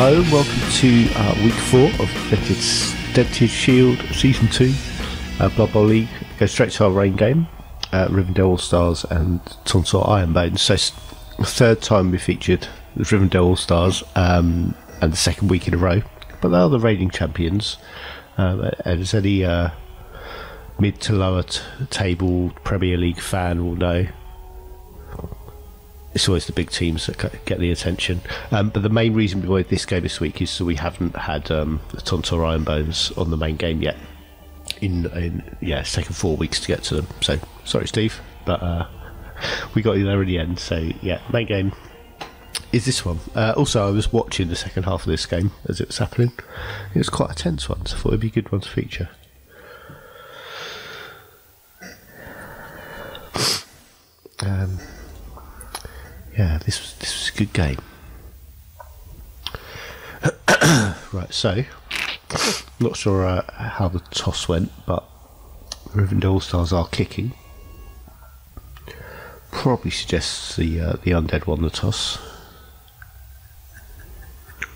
Hello and welcome to week 4 of Dented Shield Season 2 Blood Bowl League. Go straight to our rain game, Rivendell All-Stars and Tontor Ironbones. So the third time we featured the Rivendell All-Stars and the second week in a row. But they are the reigning champions. As any mid to lower table Premier League fan will know, it's always the big teams that get the attention. But the main reason we wanted this game this week is so we haven't had the Tontor Ironbones on the main game yet. It's taken 4 weeks to get to them. So sorry, Steve, but we got you there in the end. So yeah, main game is this one. Also, I was watching the second half of this game as it was happening. It was quite a tense one, so I thought it'd be a good one to feature. Yeah, this was a good game. Right, so not sure how the toss went, but Rivendell All-Stars are kicking. Probably suggests the undead won the toss.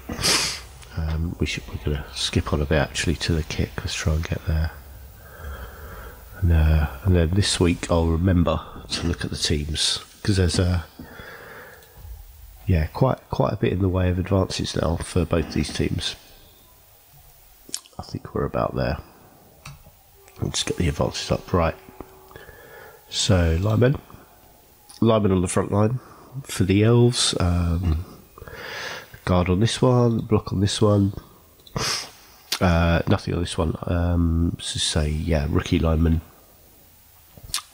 We're going to skip on a bit actually to the kick. Let's try and get there. And then this week I'll remember to look at the teams, because there's quite a bit in the way of advances now for both these teams. I think we're about there. Let's get the advances up right. So Lamian on the front line for the elves. Guard on this one, block on this one. Nothing on this one. Rookie lineman.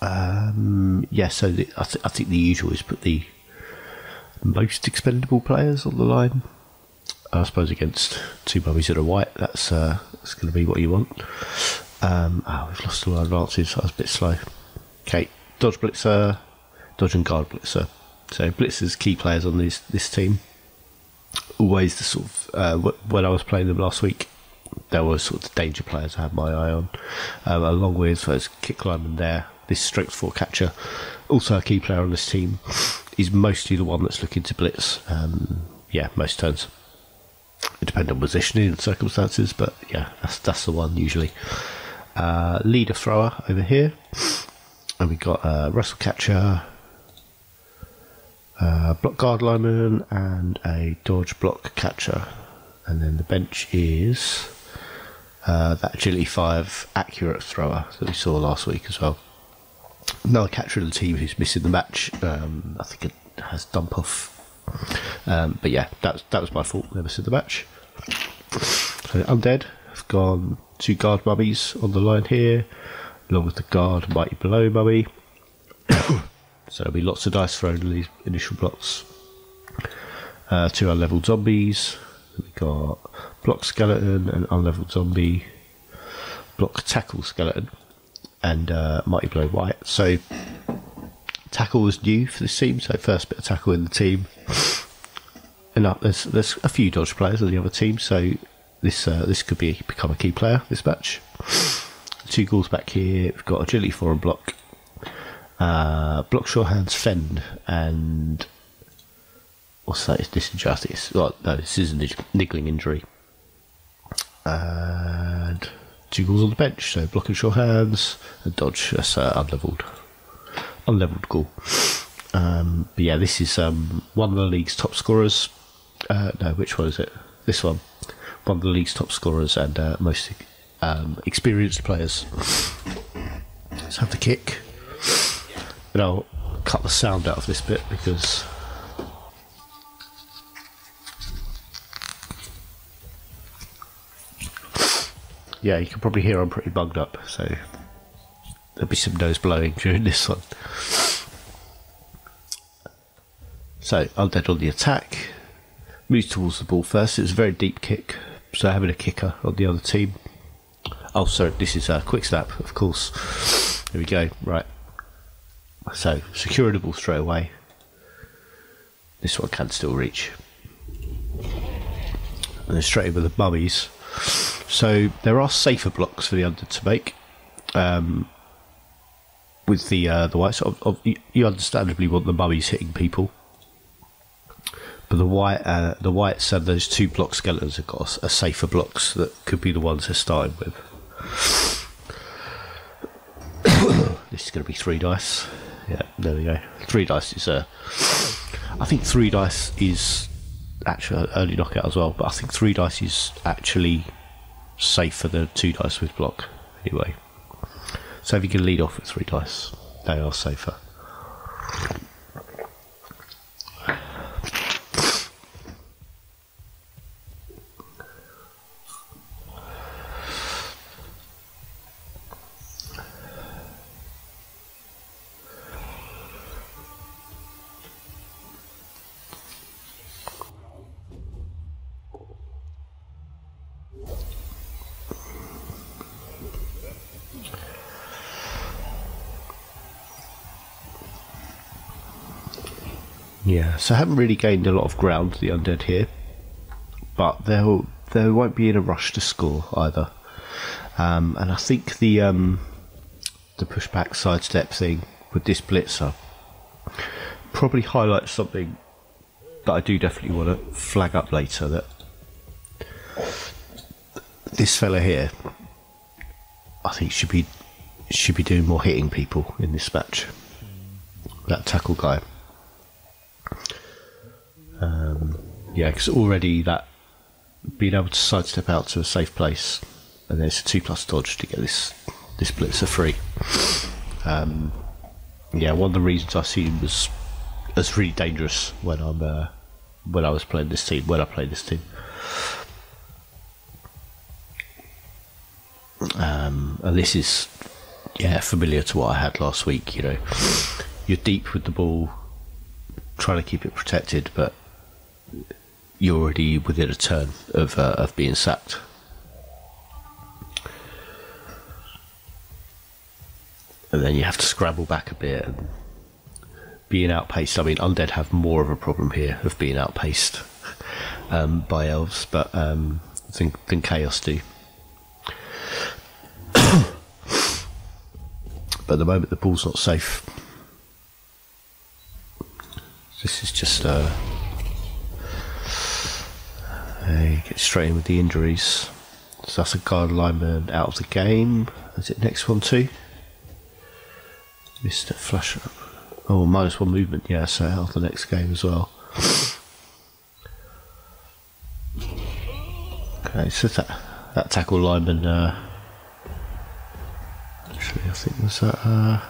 So I think the usual is put the most expendable players on the line. I suppose against two mummies that are white, that's going to be what you want. We've lost all our advances. I was a bit slow. Okay, dodge blitzer, dodge and guard blitzer. So blitzers, key players on this team. Always the sort of when I was playing them last week, there were sort of the danger players I had my eye on, along with there's kick lineman there. This strength 4 catcher, also a key player on this team, is mostly the one that's looking to blitz. Most turns. It depends on positioning and circumstances, but yeah, that's the one usually. Leader thrower over here, and we got a wrestle catcher, block guard lineman, and a dodge block catcher. And then the bench is that agility 5 accurate thrower that we saw last week as well. Another catcher in the team who's missing the match. I think it has dump off. But yeah, that was my fault. Never said the match. So undead have gone 2 guard mummies on the line here, along with the guard mighty below mummy. So there'll be lots of dice thrown in these initial blocks. 2 unleveled zombies. We've got block skeleton and unleveled zombie, block tackle skeleton, and mighty blow white. So tackle was new for this team, so first bit of tackle in the team. And there's a few dodge players on the other team, so this could become a key player this match. 2 ghouls back here. We've got agility 4 and block, block sure hands fend, and what's that? It's disinjustice. Oh, no, this is a niggling injury. And 2 ghouls on the bench, so block and sure hands and dodge. That's unleveled ghoul. But yeah, this is one of the league's top scorers. No, which one is it? This one. One of the league's top scorers and most experienced players. Let's have the kick. And I'll cut the sound out of this bit because yeah, you can probably hear I'm pretty bugged up, so there'll be some nose blowing during this one. So undead on the attack, moves towards the ball first. It's a very deep kick, so having a kicker on the other team. Oh, sorry, this is a quick snap, of course. Here we go. Right. So securing the ball straight away. This one can still reach. And then straight in with the mummies. So there are safer blocks for the undead to make. With the whites, you understandably want the mummies hitting people. But the whites and those 2 block skeletons have got a safer blocks that could be the ones they're starting with. This is going to be 3 dice. Yeah, there we go. 3 dice is I think 3 dice is actually early knockout as well, but I think 3 dice is actually safer than 2 dice with block anyway. So if you can lead off with 3 dice, they are safer. Yeah, so I haven't really gained a lot of ground, the undead here, but they won't be in a rush to score either. And I think the pushback sidestep thing with this blitzer probably highlights something that I do definitely want to flag up later, that this fella here, I think should be doing more hitting people in this match. That tackle guy. Yeah, because already that being able to sidestep out to a safe place, and there's a 2+ dodge to get this blitzer free. Yeah, one of the reasons I see him as really dangerous when I was playing this team. When I played this team, and this is familiar to what I had last week. You know, you're deep with the ball, trying to keep it protected, but you're already within a turn of being sacked. And then you have to scramble back a bit and being outpaced. I mean, undead have more of a problem here of being outpaced by elves, but than chaos do. But at the moment the ball's not safe. This is just get straight in with the injuries. So that's a guard lineman out of the game. Is it next one too? Missed a flash up. Oh, -1 movement, yeah, so out of the next game as well. Okay, so that tackle lineman actually I think was that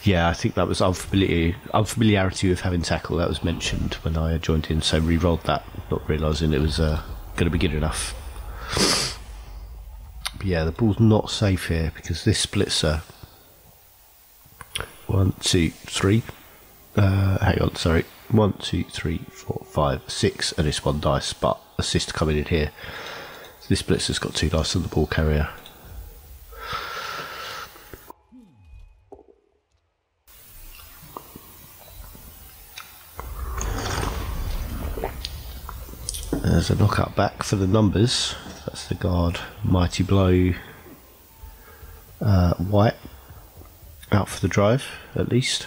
yeah, I think that was unfamiliarity with having tackle. That was mentioned when I joined in, so re-rolled that, not realising it was going to be good enough. But yeah, the ball's not safe here because this splitzer. 1, 2, 3. Hang on, sorry. 1, 2, 3, 4, 5, 6, and it's 1 dice, but assist coming in here. So this blitzer's got 2 dice on the ball carrier. There's a knockout back for the numbers. That's the guard. Mighty Blow. White. Out for the drive, at least.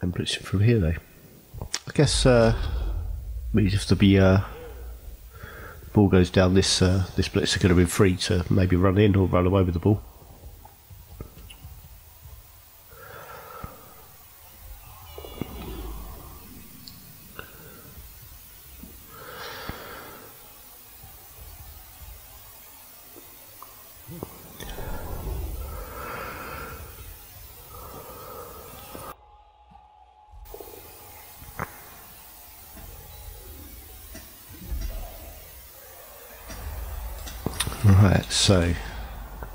And blitz it from here, though. I guess we have to be. Ball goes down. This blitzer could have been free to maybe run in or run away with the ball. Right, so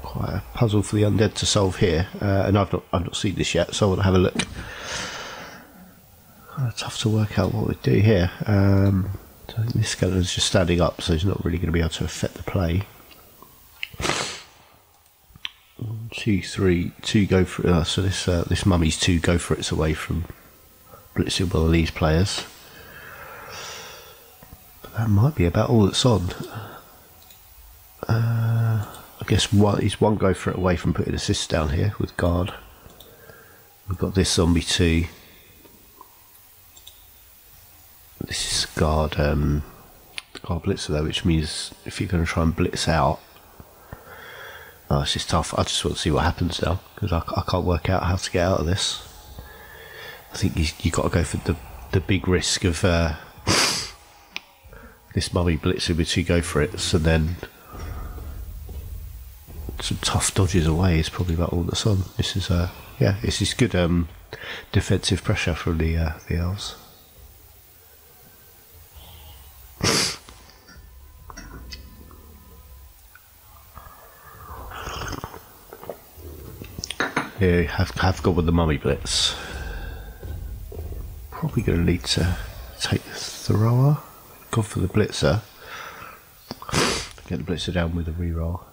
quite a puzzle for the undead to solve here, and I've not seen this yet, so I want to have a look. Tough to work out what we do here. So I think this skeleton's just standing up, so he's not really going to be able to affect the play. 1, 2, 3, 2 go for it. So this mummy's 2 go for it's away from blitzing one of these players. But that might be about all that's on. I guess he's 1 go for it away from putting assists down here with guard. We've got this zombie too. This is guard blitzer though, which means if you're going to try and blitz out, oh, it's just tough. I just want to see what happens now, because I can't work out how to get out of this. I think you got to go for the big risk of this mummy blitzer, which you go for it, so then some tough dodges away is probably about all that's on. This is yeah, this is good defensive pressure from the elves. Yeah, have gone with the mummy blitz. Probably going to need to take the thrower. Gone for the blitzer. Get the blitzer down with a reroll.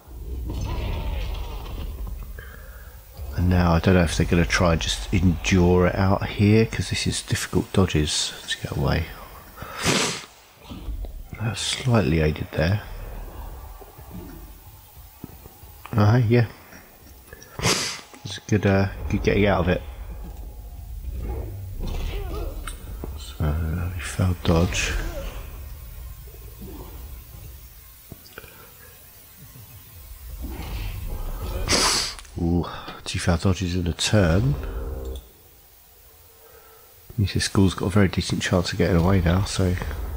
And now I don't know if they're going to try and just endure it out here, because this is difficult dodges to get away. That's slightly aided there. Yeah. It's good getting out of it. So we failed dodge. Ooh, 2 failed dodges in a turn. This ghoul's got a very decent chance of getting away now, so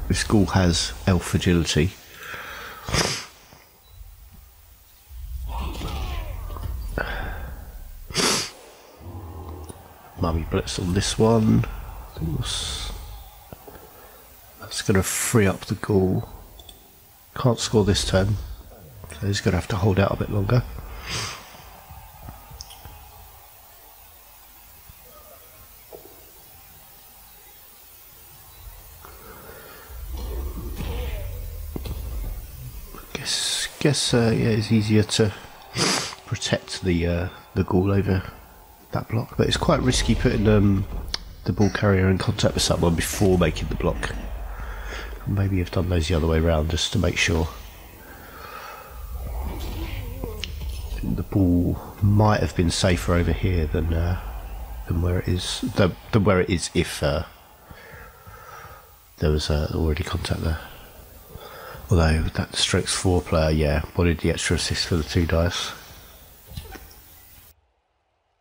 this ghoul has elf agility. Mummy blitz on this one. I think that's going to free up the ghoul. Can't score this turn, so he's going to have to hold out a bit longer. Guess yeah, it's easier to protect the ghoul over that block, but it's quite risky putting the ball carrier in contact with someone before making the block. Maybe you've done those the other way around just to make sure. The ball might have been safer over here than where it is. Than where it is if there was already contact there. Although that strength 4 player, yeah, wanted the extra assist for the 2 dice.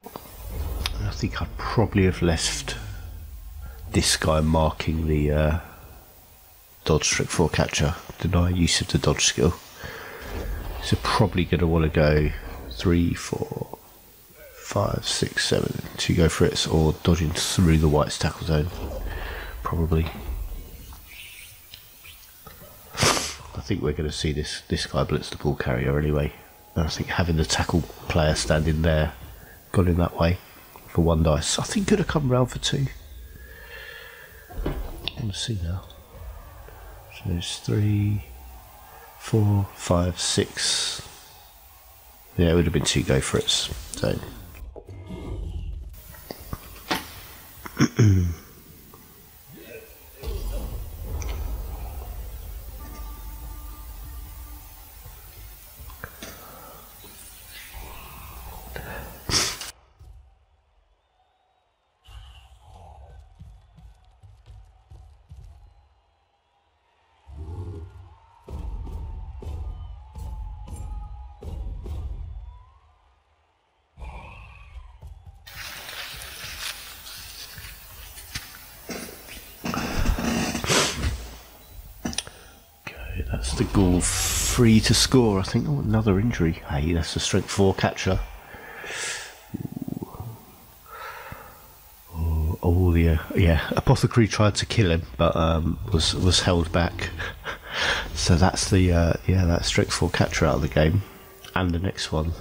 I think I'd probably have left this guy marking the dodge strength 4 catcher, deny use of the dodge skill. So probably going to want to go 3, 4, 5, 6, 7 to go for it, or dodging through the white's tackle zone, probably. I think we're going to see this guy blitz the ball carrier anyway, and I think having the tackle player standing there got him that way for 1 dice. I think could have come round for 2. Let's see now. So there's 3, 4, 5, 6. Yeah, it would have been 2 go for it. So. That's the ghoul free to score, I think. Oh, another injury. Hey, that's a strength 4 catcher. Oh, yeah. Apothecary tried to kill him, but was held back. So that's the yeah, that strength 4 catcher out of the game, and the next one.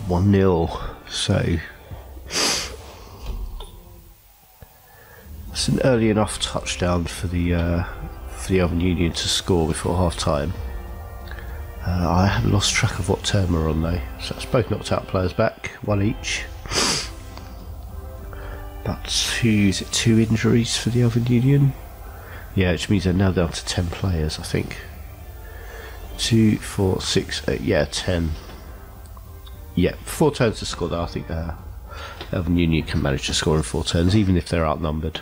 One 0, so it's an early enough touchdown for the Oven Union to score before half time. I have lost track of what turn we're on though, so it's both knocked out players back, 1 each. But 2 injuries for the Oven Union. Yeah, which means they're now down to 10 players, I think. 2, 4, 6, 8, yeah, 10. Yeah, 4 turns to score though. I think Elven Union can manage to score in 4 turns, even if they're outnumbered.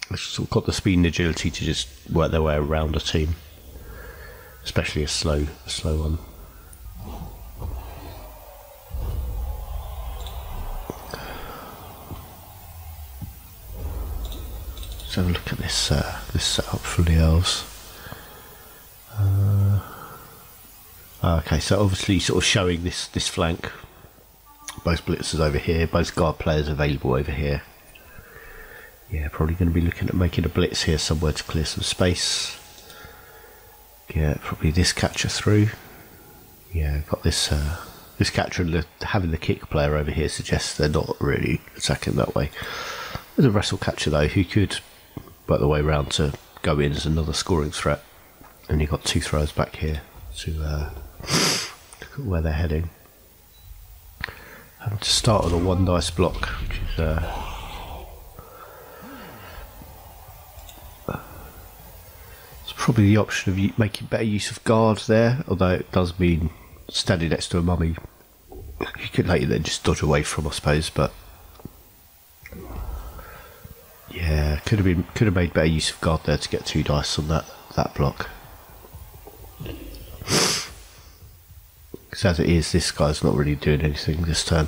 They've sort of got the speed and agility to just work their way around a team, especially a slow one. Let's have a look at this this setup for the elves. Okay, so obviously sort of showing this flank. Both blitzers over here, both guard players available over here. Yeah, probably going to be looking at making a blitz here somewhere to clear some space. Yeah, probably this catcher through. Yeah, got this this catcher and having the kick player over here suggests they're not really attacking that way. There's a wrestle catcher though who could work the way around to go in as another scoring threat. And you've got 2 throws back here to look at where they're heading. Having to start on a 1 dice block, which is it's probably the option of making better use of guard there, although it does mean standing next to a mummy you could later then just dodge away from, I suppose. But yeah, could have made better use of guard there to get 2 dice on that block. Because as it is, this guy's not really doing anything this turn.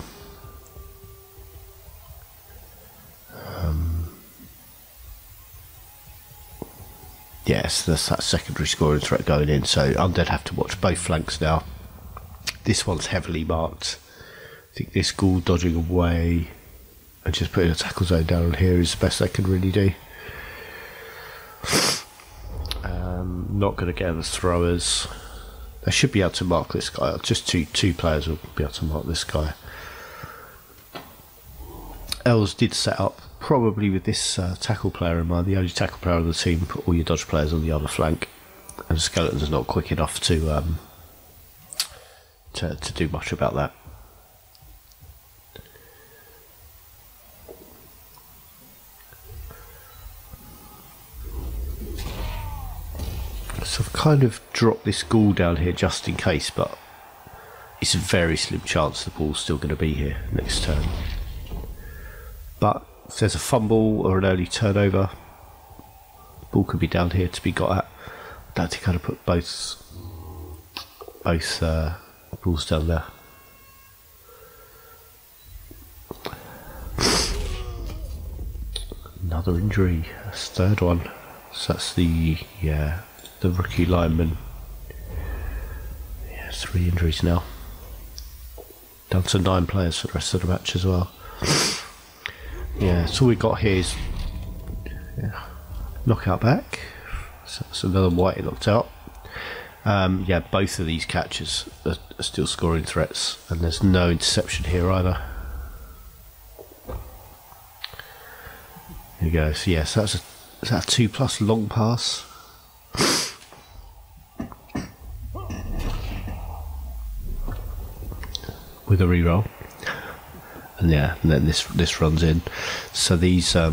Yes, there's that secondary scoring threat going in, so Undead have to watch both flanks now. This one's heavily marked. I think this ghoul dodging away and just putting a tackle zone down on here is the best they can really do. Not going to get the throwers. They should be able to mark this guy. Just two players will be able to mark this guy. Els did set up probably with this tackle player in mind, the only tackle player on the team. Put all your dodge players on the other flank, and Skeleton's not quick enough to do much about that. So I've kind of dropped this ghoul down here just in case, but it's a very slim chance the ball's still going to be here next turn. But if there's a fumble or an early turnover, the ball could be down here to be got at. I don't think I'd have put both balls down there. Another injury, that's the 3rd one. So that's the rookie lineman. Yeah, 3 injuries now. Down to 9 players for the rest of the match as well. Yeah, so all we got here is knockout back. So that's another white knocked out. Yeah, both of these catches are still scoring threats, and there's no interception here either. There you go. So yes, that's a 2+ long pass. With a reroll, and yeah, and then this runs in. So these I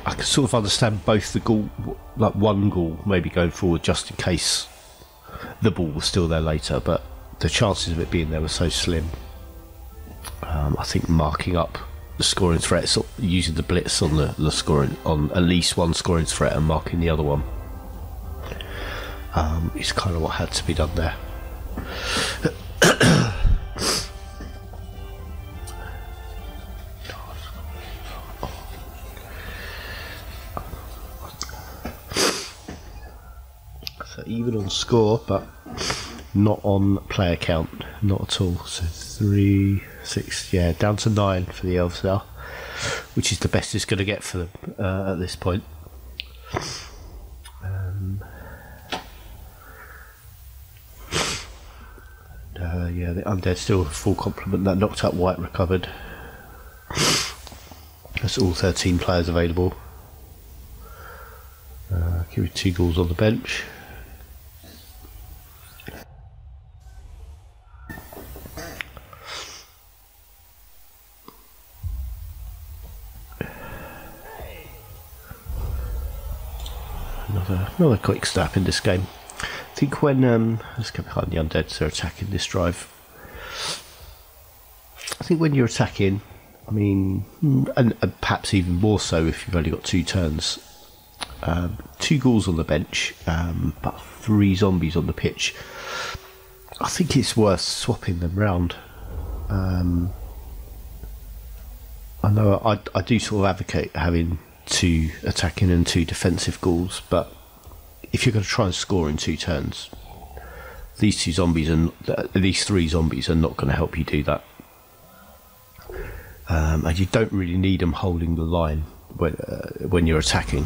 can sort of understand both the ghoul, like one ghoul maybe going forward just in case the ball was still there later, but the chances of it being there were so slim. I think marking up the scoring threats, using the blitz on the scoring, on at least one scoring threat and marking the other one, is kind of what had to be done there. So even on score, but not on player count, not at all. So 3, 6, yeah, down to 9 for the elves now, which is the best it's going to get for them at this point. Yeah, the undead still full complement. That knocked out white recovered. That's all 13 players available. Give me 2 ghouls on the bench. another quick step in this game. I think when let's go behind the undead, so attacking this drive. I think when you're attacking, I mean, and perhaps even more so if you've only got 2 turns, 2 ghouls on the bench, but 3 zombies on the pitch. I think it's worth swapping them round. I know I do sort of advocate having 2 attacking and 2 defensive ghouls, but if you're going to try and score in 2 turns, these 3 zombies are not going to help you do that. And you don't really need them holding the line when you're attacking.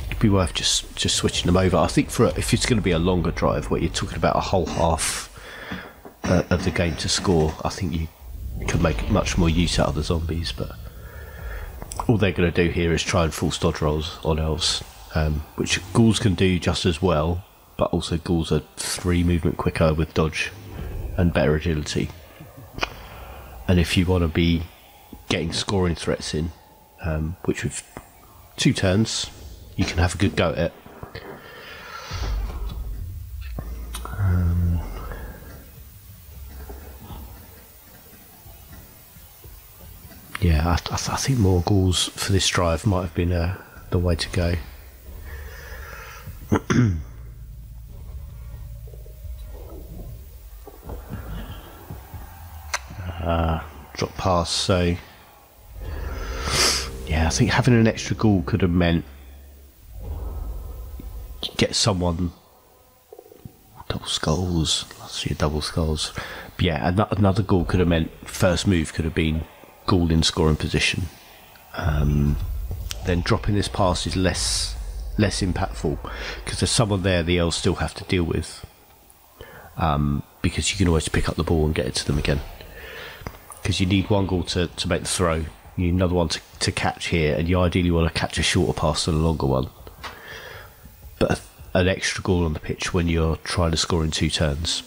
It'd be worth just switching them over. I think if it's going to be a longer drive where you're talking about a whole half of the game to score, I think you can make much more use out of the zombies. But all they're going to do here is try and force dodge rolls on elves, which ghouls can do just as well, but also ghouls are 3 movement quicker with dodge and better agility. And if you want to be getting scoring threats in, which with 2 turns you can have a good go at it. Yeah, I think more ghouls for this drive might have been the way to go. Drop pass, so yeah, I think having an extra ghoul could have meant get someone double skulls. Let's see, double skulls. But yeah, another ghoul could have meant first move could have been ghoul in scoring position. Then dropping this pass is less impactful because there's someone there the elves still have to deal with, because you can always pick up the ball and get it to them again. Because you need 1 ghoul to make the throw, you need another one to catch here, and you ideally want to catch a shorter pass than a longer one. But an extra ghoul on the pitch when you're trying to score in 2 turns,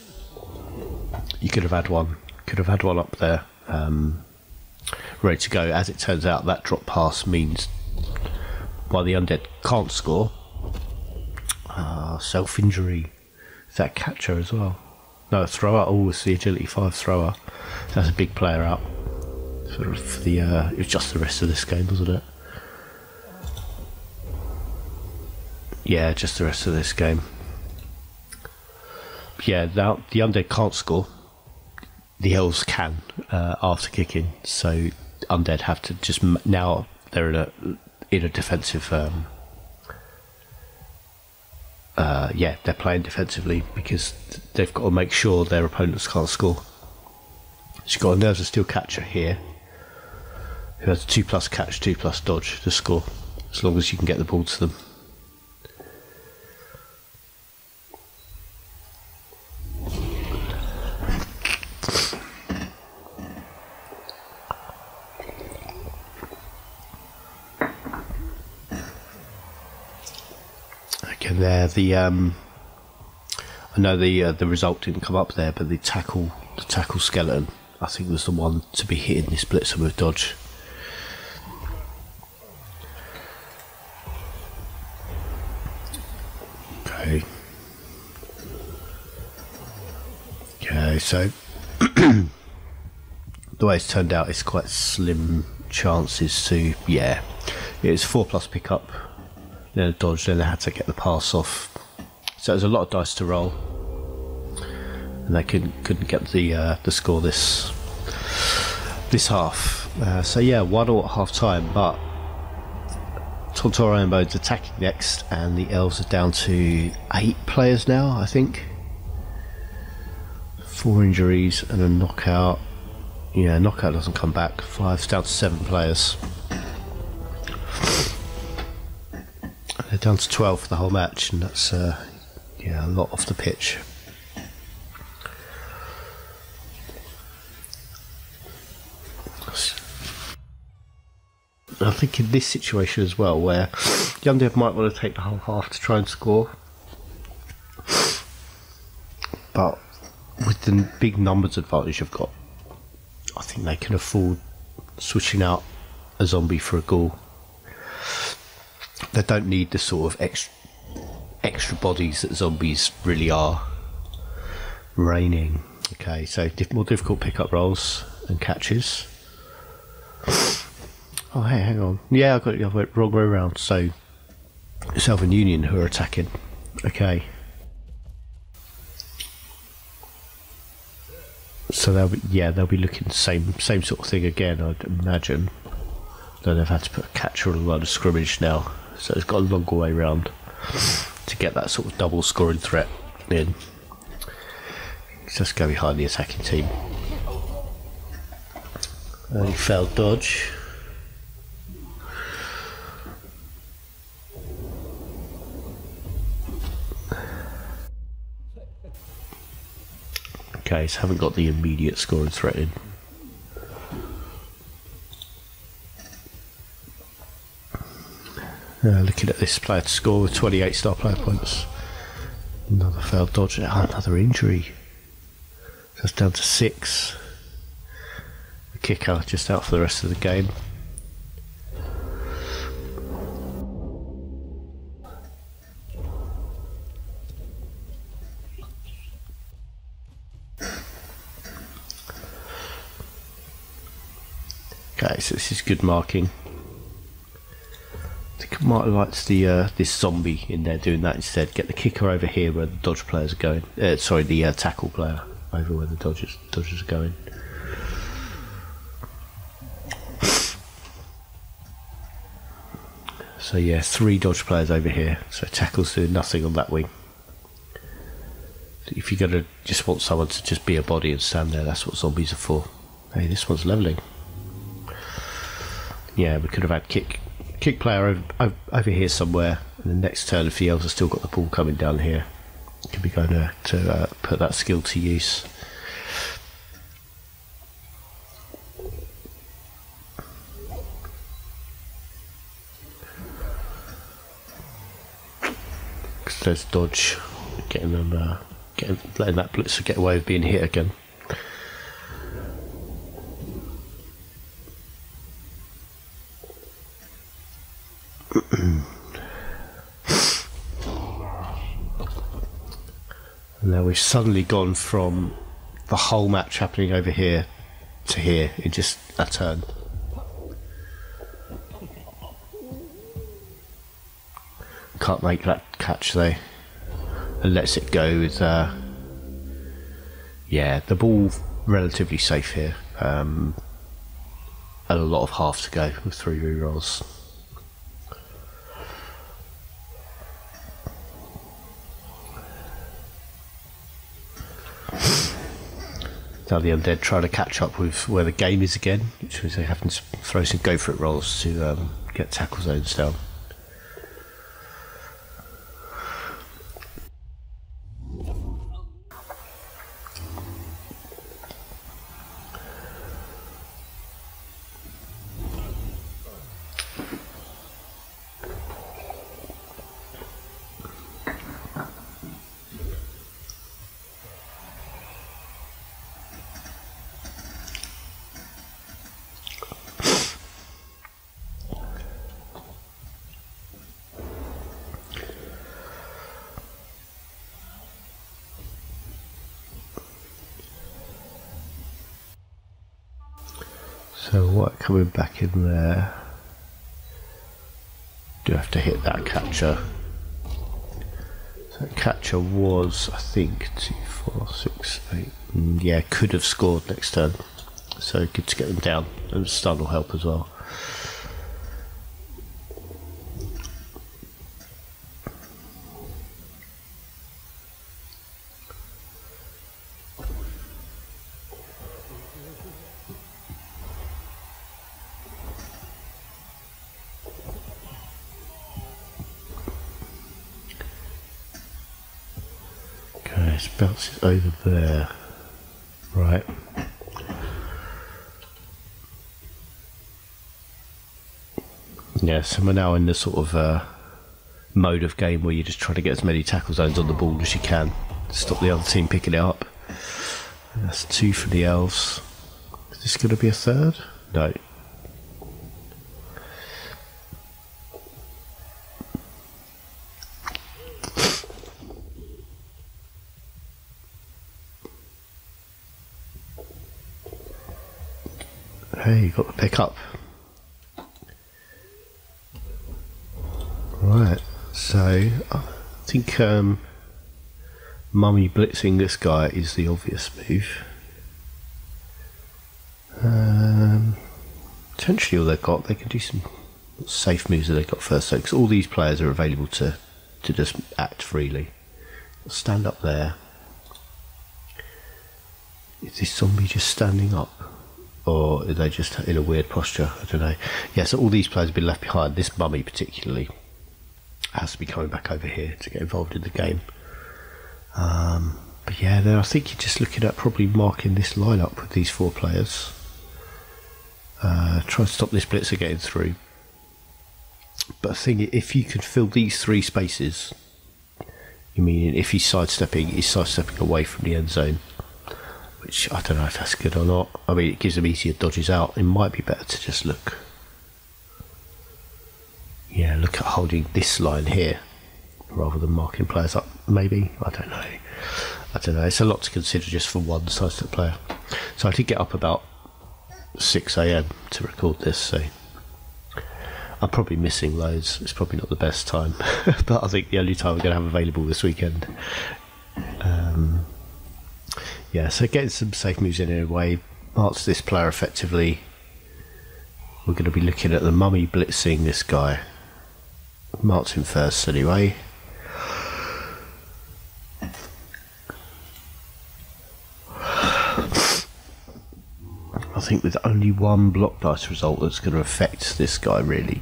you could have had one up there, ready to go. As it turns out, that drop pass means while the undead can't score, self-injury, is that catcher as well? No, a thrower. Oh, it's the agility 5 thrower. That's a big player out for the it was just the rest of this game, wasn't it? Yeah, just the rest of this game. Yeah, now the undead can't score. The elves can after kicking, so undead have to just now they're in a defensive. Yeah, they're playing defensively because they've got to make sure their opponents can't score. So you've got a Nerves of Steel catcher here who has a 2+ catch, 2+ dodge to score, as long as you can get the ball to them. Again, there I know the result didn't come up there, but the tackle skeleton I think was the one to be hitting this blitzer with dodge. Okay, so the way it's turned out, it's quite slim chances to, yeah, it's 4+ pickup, then a dodge, then they had to get the pass off. So there's a lot of dice to roll, and they couldn't get the score this half. So yeah, 1-1 at half time, but Tontor and Bones attacking next, and the elves are down to 8 players now, I think. 4 injuries and a knockout. Yeah, knockout doesn't come back. 5's down to 7 players. They're down to 12 for the whole match, and that's yeah, a lot off the pitch. I think in this situation as well, where the undead might want to take the whole half to try and score, but with the big numbers advantage you've got, I think they can afford switching out a zombie for a ghoul. they don't need the sort of extra bodies that zombies really are raining. Okay, so more difficult pickup rolls and catches. Oh, hey, hang on. Yeah, I got it the wrong way around. So, Southern Union who are attacking. Okay. So they'll be looking same sort of thing again, I'd imagine. Though they've had to put a catcher on a line of scrimmage now, so it's got a longer way round to get that sort of double scoring threat in. Just go behind the attacking team. Early failed dodge. Okay, so haven't got the immediate scoring threat in. Looking at this player to score with 28 star player points. Another failed dodge. Another injury. That's down to 6. The kicker just out for the rest of the game. Okay, so this is good marking. I think I might have liked the this zombie in there doing that instead. Get the kicker over here where the dodge players are going. Sorry, the tackle player over where the dodgers are going. So yeah, 3 dodge players over here. So tackle's doing nothing on that wing. If you're gonna just want someone to just be a body and stand there, that's what zombies are for. Hey, this one's levelling. Yeah, we could have had kick player over here somewhere, and the next turn if the elves have still got the ball coming down here, could be going to put that skill to use. Because there's dodge, letting that blitzer get away with being hit again. And now we've suddenly gone from the whole match happening over here to here in just a turn. Can't make that catch though, and lets it go with yeah, the ball relatively safe here, and a lot of half to go with 3 rerolls. Now the undead trying to catch up with where the game is again, which means they have to throw some go for it rolls to get tackle zones down. So what, coming back in there, do have to hit that catcher. So that catcher was, I think, 2, 4, 6, 8, yeah, could have scored next turn. So good to get them down, and stun will help as well. Bounces over there, right? Yeah, so we're now in the sort of mode of game where you just try to get as many tackle zones on the ball as you can to stop the other team picking it up. And that's 2 for the elves. Is this going to be a third? No. got the pick up. Right, so I think mummy blitzing this guy is the obvious move. Potentially all they've got, they can do some safe moves that they've got first, because all these players are available to just act freely. Stand up there. Is this zombie just standing up? Or are they just in a weird posture? I don't know. Yeah, so all these players have been left behind. This mummy particularly has to be coming back over here to get involved in the game. But yeah, then I think you're just looking at probably marking this lineup with these 4 players. Try and stop this blitzer getting through. But I think if you can fill these 3 spaces, you mean if he's sidestepping away from the end zone, which I don't know if that's good or not. I mean, it gives them easier dodges out. It might be better to just look at holding this line here rather than marking players up, maybe. I don't know. It's a lot to consider just for one sidestep player. So I did get up about 6 AM to record this, so I'm probably missing loads. It's probably not the best time, but I think the only time we're going to have available this weekend. Yeah, so getting some safe moves in a way marks this player effectively. We're going to be looking at the mummy blitzing this guy. Marks him first anyway. I think with only one block dice result that's going to affect this guy really,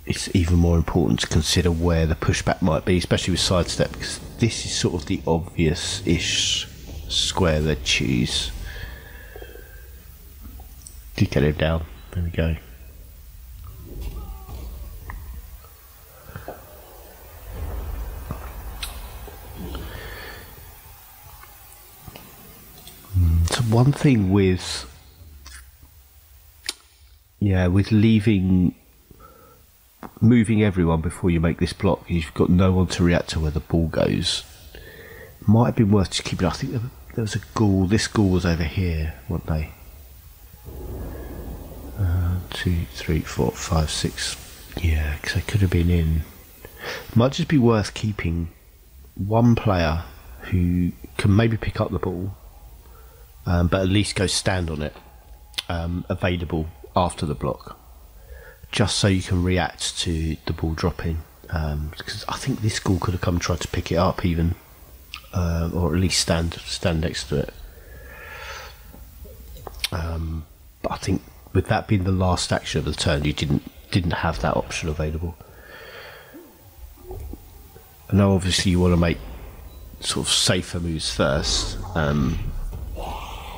it's even more important to consider where the pushback might be, especially with sidestep, because this is sort of the obvious-ish square they'd choose. Did get him down. There we go. So one thing with moving everyone before you make this block, you've got no one to react to where the ball goes. Might have been worth just keeping. I think there was a ghoul. This ghoul was over here, weren't they? 2, 3, 4, 5, 6. Yeah, because they could have been in. Might just be worth keeping one player who can maybe pick up the ball, but at least go stand on it, available after the block, just so you can react to the ball dropping. Because I think this ghoul could have come and tried to pick it up even, or at least stand next to it. But I think with that being the last action of the turn, you didn't have that option available. I know obviously you want to make sort of safer moves first,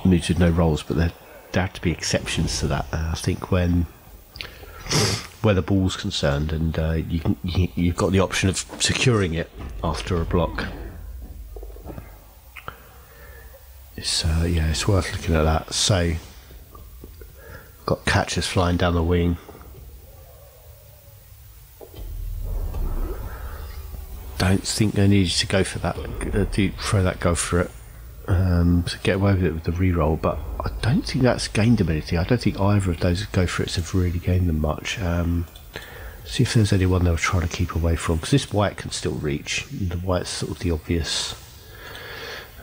moves with no rolls, but there have to be exceptions to that. I think where the ball's concerned, and you've got the option of securing it after a block. It's worth looking at that. So got catchers flying down the wing. Don't think they needed to go for that. Throw that go for it. To get away with it with the reroll, but I don't think that's gained them anything. I don't think either of those go for it have really gained them much. See if there's anyone they were trying to keep away from, because this white can still reach. The white's sort of the obvious.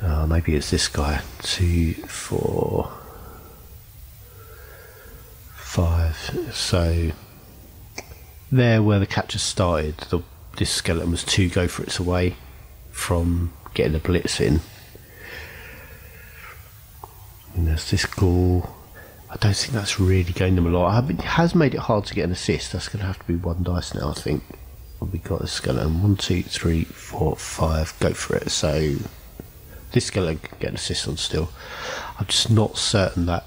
Maybe it's this guy. 2, 4, 5. So there, where the catcher started, this skeleton was 2 go for it's away from getting the blitz in. And there's this ghoul. I don't think that's really gained them a lot. It has made it hard to get an assist. That's going to have to be 1 dice now, I think. We got this skeleton. 1, 2, 3, 4, 5. Go for it. So this skeleton can get an assist on still. I'm just not certain that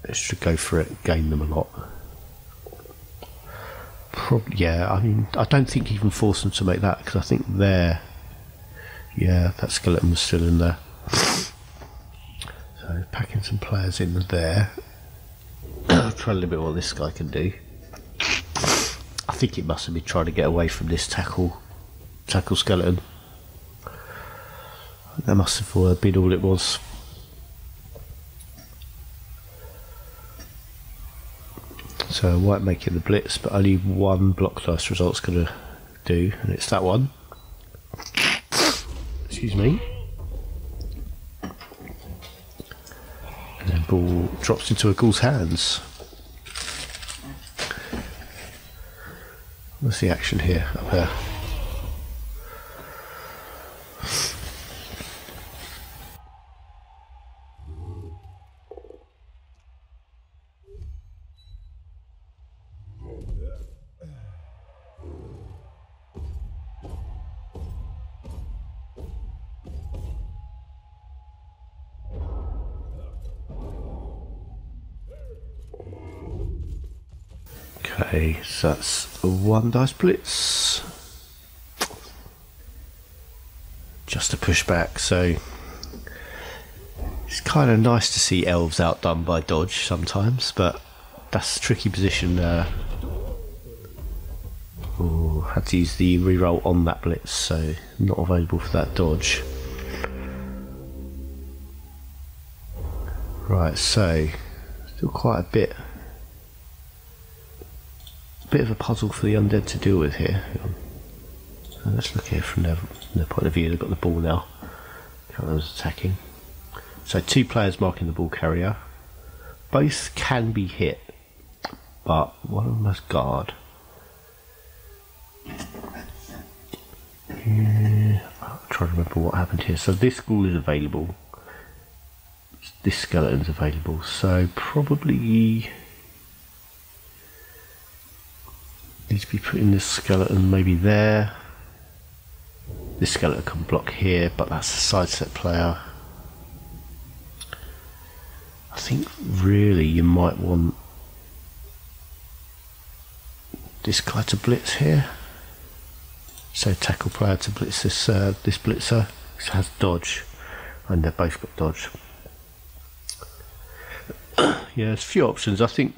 extra go for it gained them a lot. Probably, yeah. I mean, I don't think you can force them to make that, because I think that skeleton was still in there. So packing some players in there. Try a little bit what this guy can do. I think it must have been trying to get away from this tackle skeleton. That must have been all it was. So white making the blitz, but only one block dice result's going to do, and it's that one. Excuse me. And then ball drops into a ghoul's hands. What's the action here? Up there. Okay, so that's a 1 dice blitz. Just a pushback, so it's kind of nice to see elves outdone by dodge sometimes, but that's a tricky position. Oh, had to use the reroll on that blitz, so not available for that dodge. Right, so still quite a bit of a puzzle for the undead to deal with here. So let's look here from their point of view. They've got the ball now. Those attacking. So 2 players marking the ball carrier. Both can be hit, but one of them has guard. I'll try to remember what happened here. So this ghoul is available. This skeleton's available. So probably need to be putting this skeleton maybe there. This skeleton can block here, but that's a sidestep player. I think really you might want this guy to blitz here. So tackle player to blitz this this blitzer. This has dodge, and they've both got dodge. Yeah, there's a few options. I think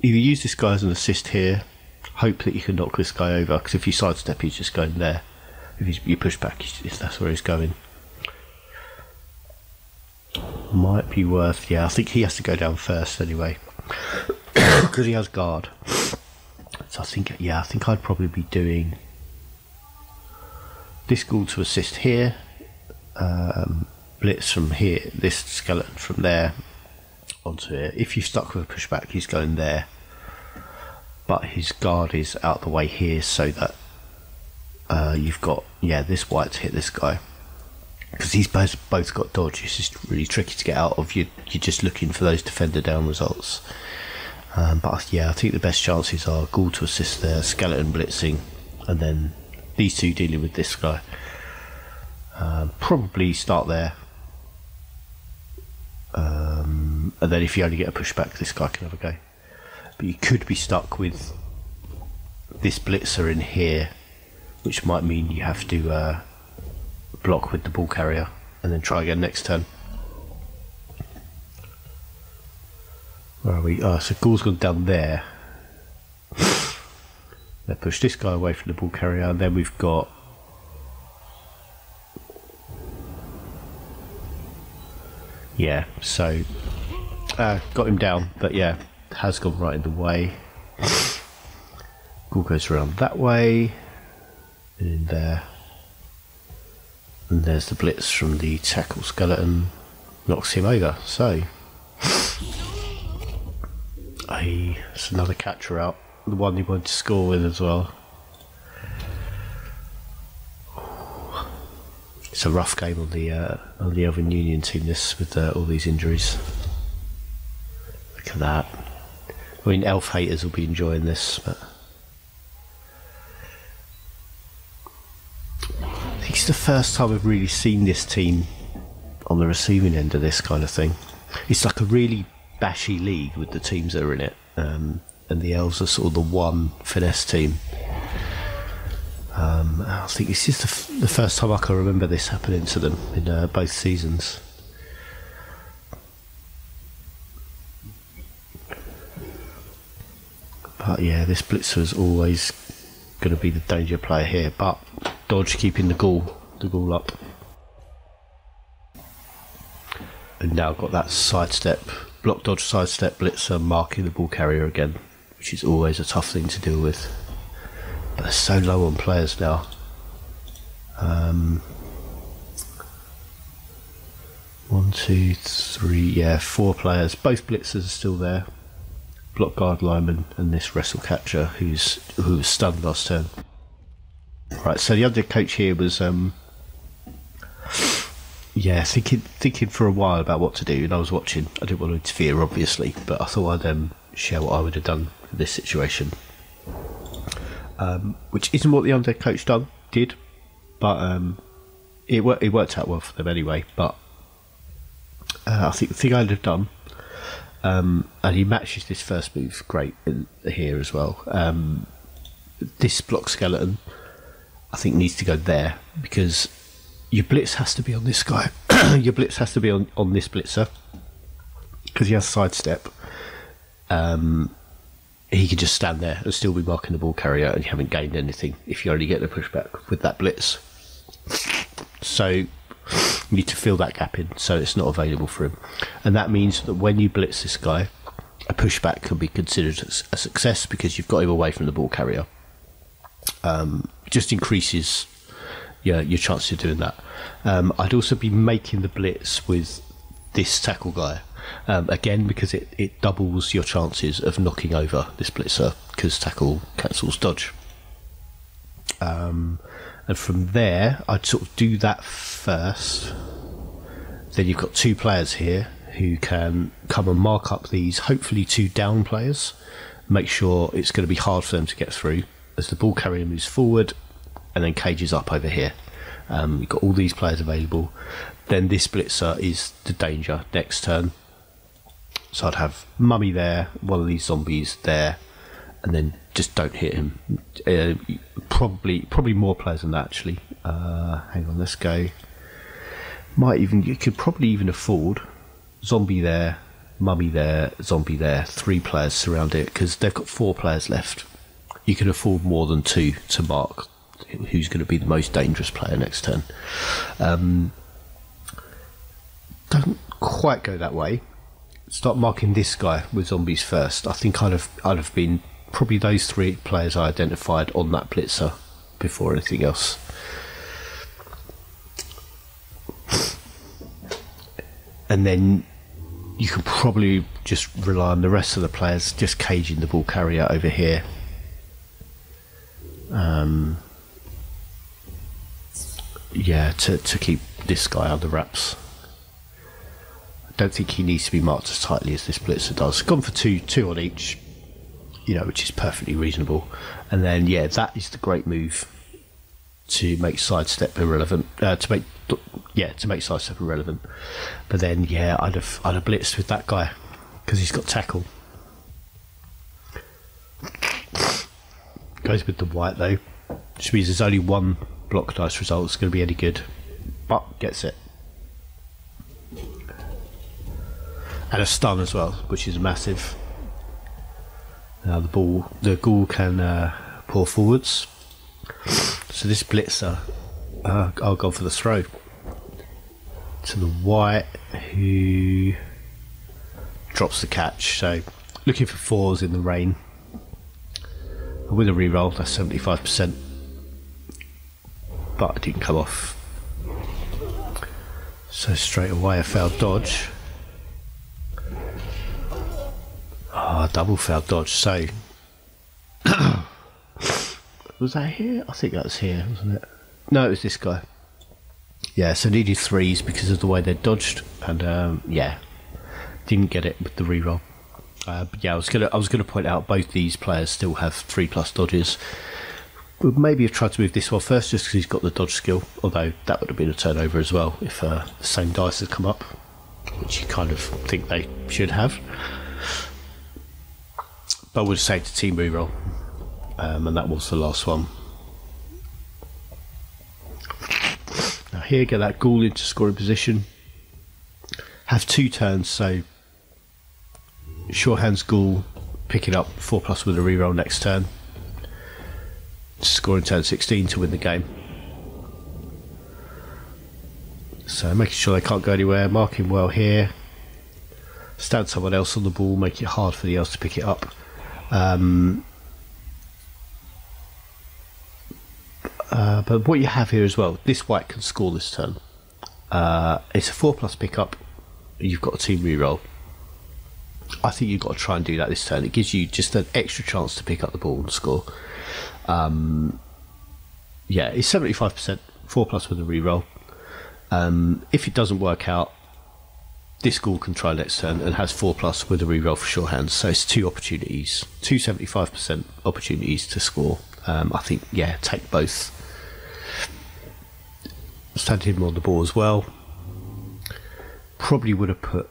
either use this guy as an assist here, hope that you can knock this guy over, because if you sidestep he's just going there. If you push back, if that's where he's going. Might be worth, yeah, I think he has to go down first anyway, because he has guard. So I think, yeah, I think I'd probably be doing this ghoul to assist here, blitz from here, this skeleton from there onto here. If you're stuck with a pushback, he's going there, but his guard is out the way here, so that you've got, yeah, this white to hit this guy, because he's both got dodge. It's just really tricky to get out of. You're just looking for those defender down results. But yeah, I think the best chances are ghoul to assist there, skeleton blitzing, and then these two dealing with this guy. Probably start there, and then if you only get a pushback, this guy can have a go. But you could be stuck with this blitzer in here, which might mean you have to block with the ball carrier and then try again next turn. Where are we? Oh, so ghoul's gone down there. They push this guy away from the ball carrier, and then we've got so got him down, but yeah, has gone right in the way. Ghoul goes around that way, and in there, and there's the blitz from the tackle skeleton, knocks him over. So it's another catcher out, the one he wanted to score with as well. It's a rough game on the Elven Union team, this, with all these injuries. Look at that. I mean, elf haters will be enjoying this, but I think it's the first time I've really seen this team on the receiving end of this kind of thing. It's like a really bashy league with the teams that are in it, and the elves are sort of the one finesse team. I think it's just the first time I can remember this happening to them in both seasons. But yeah, this blitzer is always going to be the danger player here, but dodge keeping the ghoul up. And now got that sidestep block, dodge, sidestep, blitzer, marking the ball carrier again, which is always a tough thing to deal with. But they're so low on players now. 1, 2, 3, yeah, 4 players. Both blitzers are still there. Block guard Lamian and this wrestle catcher who was stunned last turn. Right, so the under coach here was thinking for a while about what to do, and I was watching. I didn't want to interfere, obviously, but I thought I'd share what I would have done in this situation. Which isn't what the under coach did, but it worked out well for them anyway. But I think the thing I'd have done, and he matches this first move great here as well. This block skeleton, I think, needs to go there, because your blitz has to be on this guy. Your blitz has to be on this blitzer, because he has sidestep. He could just stand there and still be marking the ball carrier, and you haven't gained anything if you only get the pushback with that blitz. So you need to fill that gap in so it's not available for him. And that means that when you blitz this guy, a pushback can be considered a success because you've got him away from the ball carrier. Just increases your chance of doing that. I'd also be making the blitz with this tackle guy. Again, because it doubles your chances of knocking over this blitzer, because tackle cancels dodge. And from there, I'd sort of do that first. Then you've got 2 players here who can come and mark up these, hopefully 2 down players. Make sure it's going to be hard for them to get through as the ball carrier moves forward and then cages up over here. You've got all these players available. Then this blitzer is the danger next turn. So I'd have Mummy there, one of these zombies there, and then just don't hit him. Probably more players than that, actually. Hang on, let's go. You could probably even afford zombie there, Mummy there, zombie there, 3 players surround it, because they've got 4 players left. You can afford more than 2 to mark who's going to be the most dangerous player next turn. Don't quite go that way. Start marking this guy with zombies first. I think I'd have been probably those 3 players I identified on that blitzer before anything else. And then you can probably just rely on the rest of the players just caging the ball carrier over here. To keep this guy under wraps. I don't think he needs to be marked as tightly as this blitzer does. Gone for two on each, which is perfectly reasonable. And then that is the great move to make sidestep irrelevant. To make sidestep irrelevant. But then I'd have blitzed with that guy because he's got tackle. Goes with the white though, which means there's only 1 block dice result that's going to be any good, but gets it. And a stun as well, which is massive. Now the ghoul can pull forwards. So this blitzer, I'll go for the throw to the white, who drops the catch. So looking for 4s in the rain. With a reroll, that's 75%, but it didn't come off. So straight away I failed dodge. Double failed dodge. So was that here? I think that was here, wasn't it? No, it was this guy. So needed 3s because of the way they dodged, and didn't get it with the reroll. I was gonna point out both these players still have 3+ dodges. Would maybe have tried to move this one first just because he's got the dodge skill, although that would have been a turnover as well if the same dice had come up, which you kind of think they should have. But we'll say to team reroll, and that was the last one. Now here, get that ghoul into scoring position. Have 2 turns, so Shorthand's ghoul picking up 4+ with a reroll next turn. Scoring turn 16 to win the game. So making sure they can't go anywhere, marking well here. stand someone else on the ball, make it hard for the elves to pick it up. But what you have here as well, this white can score this turn. It's a 4+ pickup. You've got a team reroll. I think you've got to try and do that this turn. It gives you just an extra chance to pick up the ball and score. Yeah, it's 75%, 4+ with a reroll. If it doesn't work out, this ghoul can try next turn and has 4+ with a reroll for sure hands. So it's 2 opportunities, 2 75% opportunities to score. I think, yeah, take both. Stand him on the ball as well. Probably would have put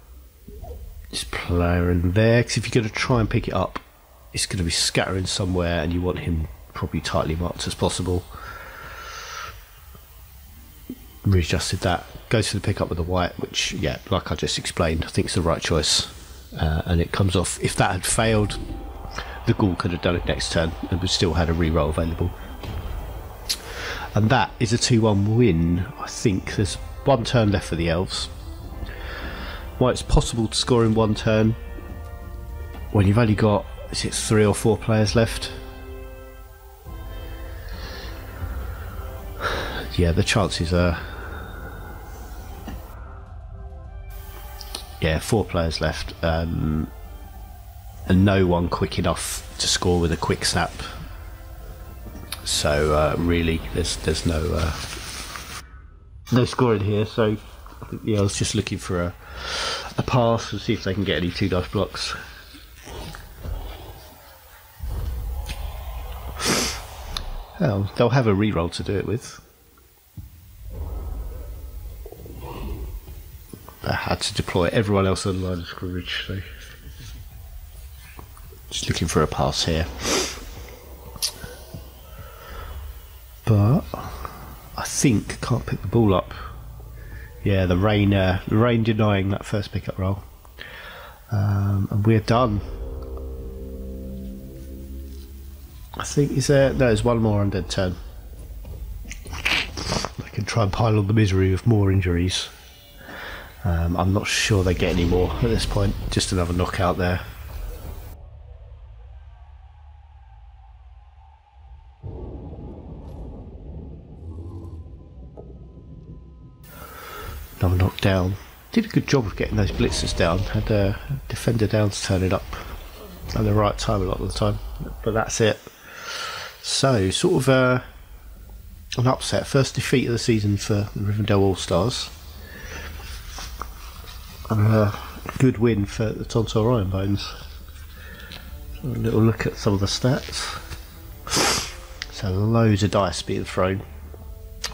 this player in there, because if you're going to try and pick it up, it's going to be scattering somewhere and you want him probably tightly marked as possible. Readjusted that. Goes for the pickup with the white, which, yeah, like I just explained, I think it's the right choice. And it comes off. If that had failed, the ghoul could have done it next turn and would still had a reroll available. And that is a 2-1 win. I think there's 1 turn left for the elves. Well, it's possible to score in 1 turn when you've only got, is it 3 or 4 players left? Yeah, the chances are, yeah, 4 players left, and no one quick enough to score with a quick snap. So really, there's no scoring here. So I think the elves just looking for a pass and see if they can get any 2 dice blocks. Well, they'll have a reroll to do it with. I had to deploy everyone else on the line of scrimmage, so just looking for a pass here. But I think can't pick the ball up. Yeah, the rain denying that first pickup roll, and we're done. I think there's 1 more undead turn. I can try and pile on the misery of more injuries. I'm not sure they get any more at this point. Just another knockout there. Another knockdown. Did a good job of getting those blitzers down. Had a defender down to turn it up at the right time a lot of the time. But that's it. So, sort of an upset. First defeat of the season for the Rivendell All-Stars. And a good win for the Tontor Ironbones. So a little look at some of the stats. So loads of dice being thrown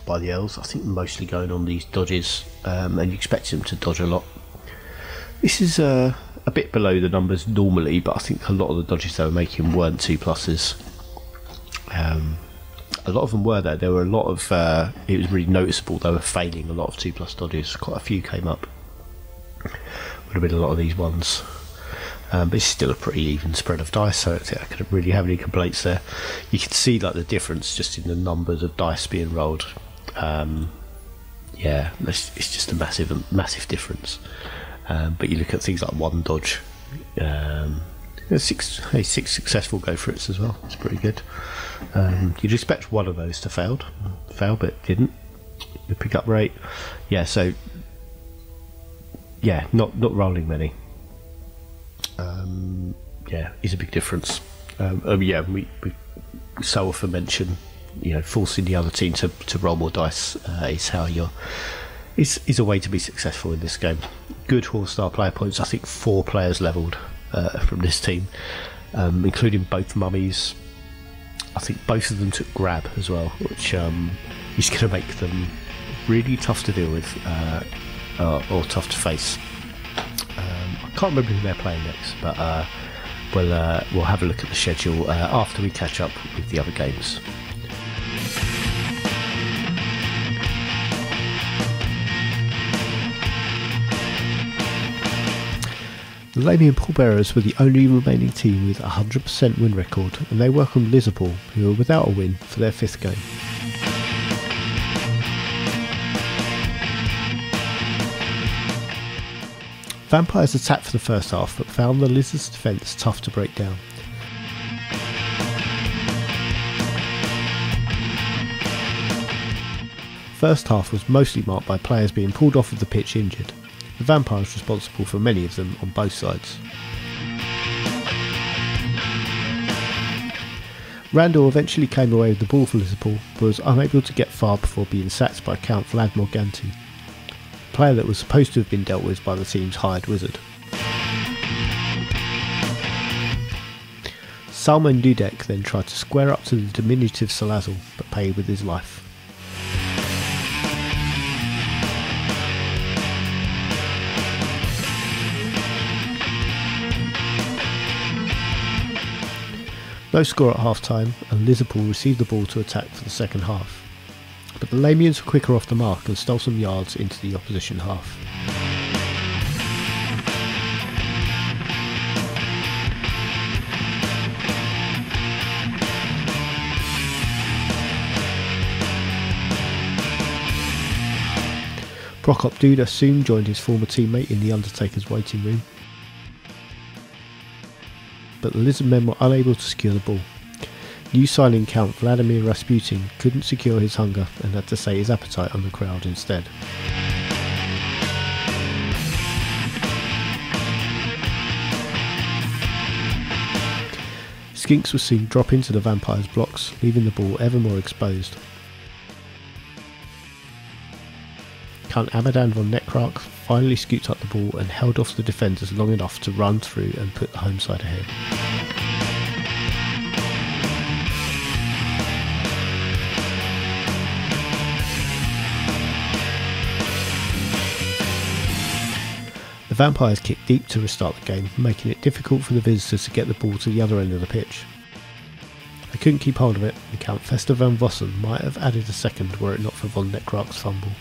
by the elves. I think mostly going on these dodges, and you expect them to dodge a lot. This is a bit below the numbers normally, but I think a lot of the dodges they were making weren't 2+. A lot of them were there. There were a lot of. It was really noticeable they were failing a lot of 2+ dodges. Quite a few came up. Would have been a lot of these ones, but it's still a pretty even spread of dice, so I couldn't really have any complaints there. You can see like the difference just in the numbers of dice being rolled. Yeah, it's just a massive difference. But you look at things like 1 dodge, 6 successful go for it's as well. It's pretty good. You'd expect 1 of those to fail, but it didn't. The pickup rate, yeah. So yeah, not rolling many. Yeah, is a big difference. Yeah, we so often mention, forcing the other team to roll more dice is how is a way to be successful in this game. Good 4-star player points. I think 4 players levelled from this team, including both mummies. I think both of them took grab as well, which is going to make them really tough to deal with, or tough to face. I can't remember who they're playing next, but we'll have a look at the schedule after we catch up with the other games. The Lamian Pallbearers were the only remaining team with a 100% win record, and they welcomed Lizarpool, who were without a win, for their 5th game. Vampires attacked for the first half but found the Lizard's defence tough to break down. First half was mostly marked by players being pulled off of the pitch injured. The Vampires responsible for many of them on both sides. Randall eventually came away with the ball for Lizarpool, but was unable to get far before being sacked by Count Vlad Morganti, a player that was supposed to have been dealt with by the team's hired wizard. Salmone Dudek then tried to square up to the diminutive Salazzle, but paid with his life. No score at half time, and Lizarpool received the ball to attack for the second half. But the Lamians were quicker off the mark and stole some yards into the opposition half. Prokop Duda soon joined his former teammate in the Undertaker's waiting room, but the Lizard men were unable to secure the ball. New signing Count Vladimir Rasputin couldn't secure his hunger and had to say his appetite on the crowd instead. Skinks was seen drop into the Vampires' blocks, leaving the ball ever more exposed. Count Abadan von Neckrarch finally scooped up the ball and held off the defenders long enough to run through and put the home side ahead. The Vampires kicked deep to restart the game, making it difficult for the visitors to get the ball to the other end of the pitch. They couldn't keep hold of it, and Count Fester van Vossen might have added a second were it not for von Neckrarch's fumble.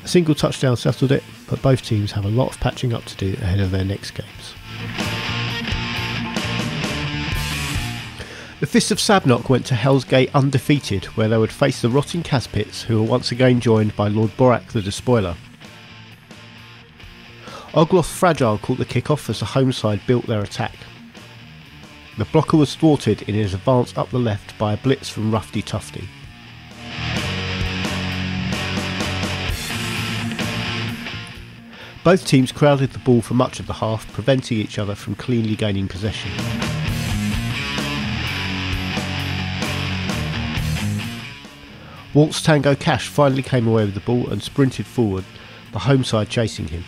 A single touchdown settled it, but both teams have a lot of patching up to do ahead of their next games. The Fist of Sabnok went to Hell's Gate undefeated, where they would face the rotting Casspitz, who were once again joined by Lord Borak the Despoiler. Ogloth Fragile caught the kick-off as the home side built their attack. The blocker was thwarted in his advance up the left by a blitz from Rufty Tufty. Both teams crowded the ball for much of the half, preventing each other from cleanly gaining possession. Waltz Tango Cash finally came away with the ball and sprinted forward, the home side chasing him.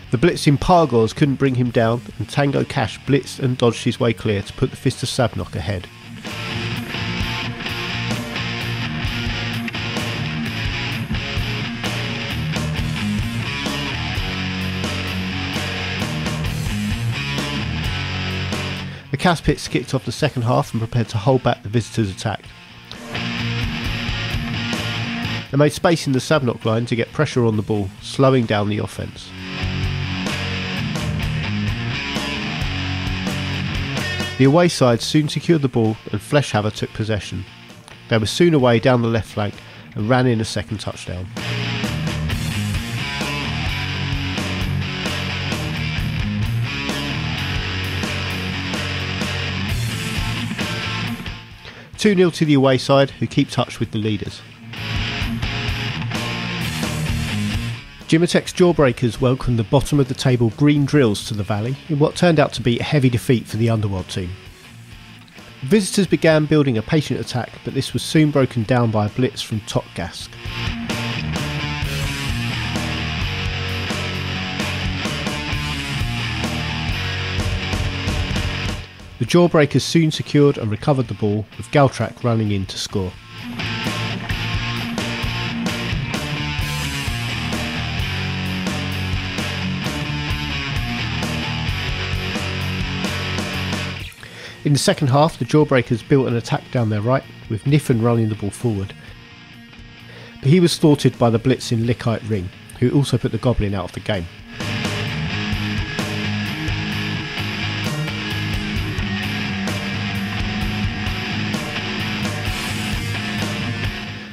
The blitzing Pallbearers couldn't bring him down, and Tango Cash blitzed and dodged his way clear to put the Fist of Sabnok ahead. The Casspitz kicked off the second half and prepared to hold back the visitors' attack. They made space in the Sabnok line to get pressure on the ball, slowing down the offence. The away side soon secured the ball and Fleshhaver took possession. They were soon away down the left flank and ran in a second touchdown. (2-0) to the away side, who keep touch with the leaders. Jimotek's Jawbreakers welcomed the bottom of the table Green Drills to the Valley in what turned out to be a heavy defeat for the Underworld team. Visitors began building a patient attack, but this was soon broken down by a blitz from Totgask. The Jawbreakers soon secured and recovered the ball, with Galtrak running in to score. In the second half, the Jawbreakers built an attack down their right, with Niffen running the ball forward. But he was thwarted by the blitz in Lickite Ring, who also put the Goblin out of the game.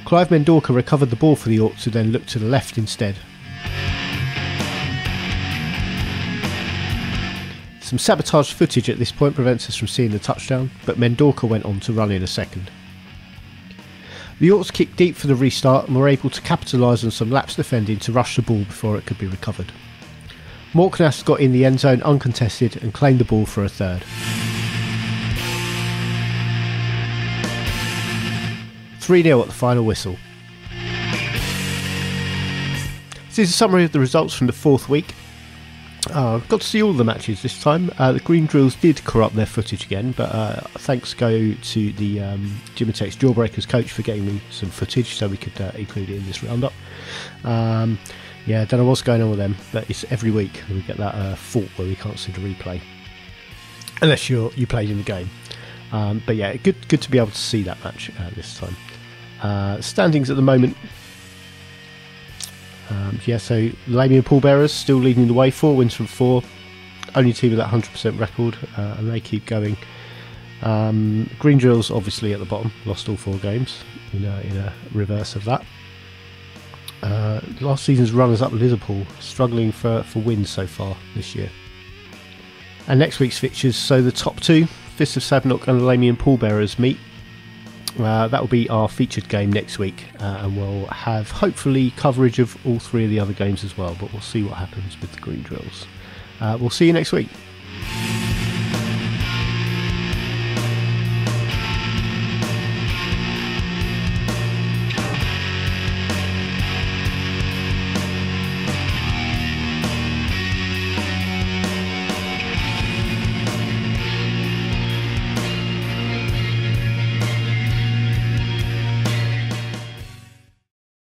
Clive Mendorca recovered the ball for the Orcs, who then looked to the left instead. Some sabotage footage at this point prevents us from seeing the touchdown, but Mendorca went on to run in a second. The Orcs kicked deep for the restart and were able to capitalise on some lapse defending to rush the ball before it could be recovered. Morknast got in the end zone uncontested and claimed the ball for a third. 3-0 at the final whistle. This is a summary of the results from the fourth week. I've got to see all the matches this time. The Green Drills did corrupt their footage again, but thanks go to the Jimotek's Jawbreakers coach for getting me some footage so we could include it in this roundup. Yeah, don't know what's going on with them, but it's every week we get that fault where we can't see the replay unless you played in the game. But yeah, good to be able to see that match this time. Standings at the moment. So Lamian Pallbearers still leading the way, 4 wins from 4, only team with that 100% record, and they keep going. Green Drills obviously at the bottom, lost all 4 games in a reverse of that. Last season's runners-up Lizarpool struggling for wins so far this year. And next week's fixtures, so the top 2, Fist of Sabnok and Lamian Pallbearers meet. That will be our featured game next week, and we'll have hopefully coverage of all 3 of the other games as well, but we'll see what happens with the Green Drills. We'll see you next week.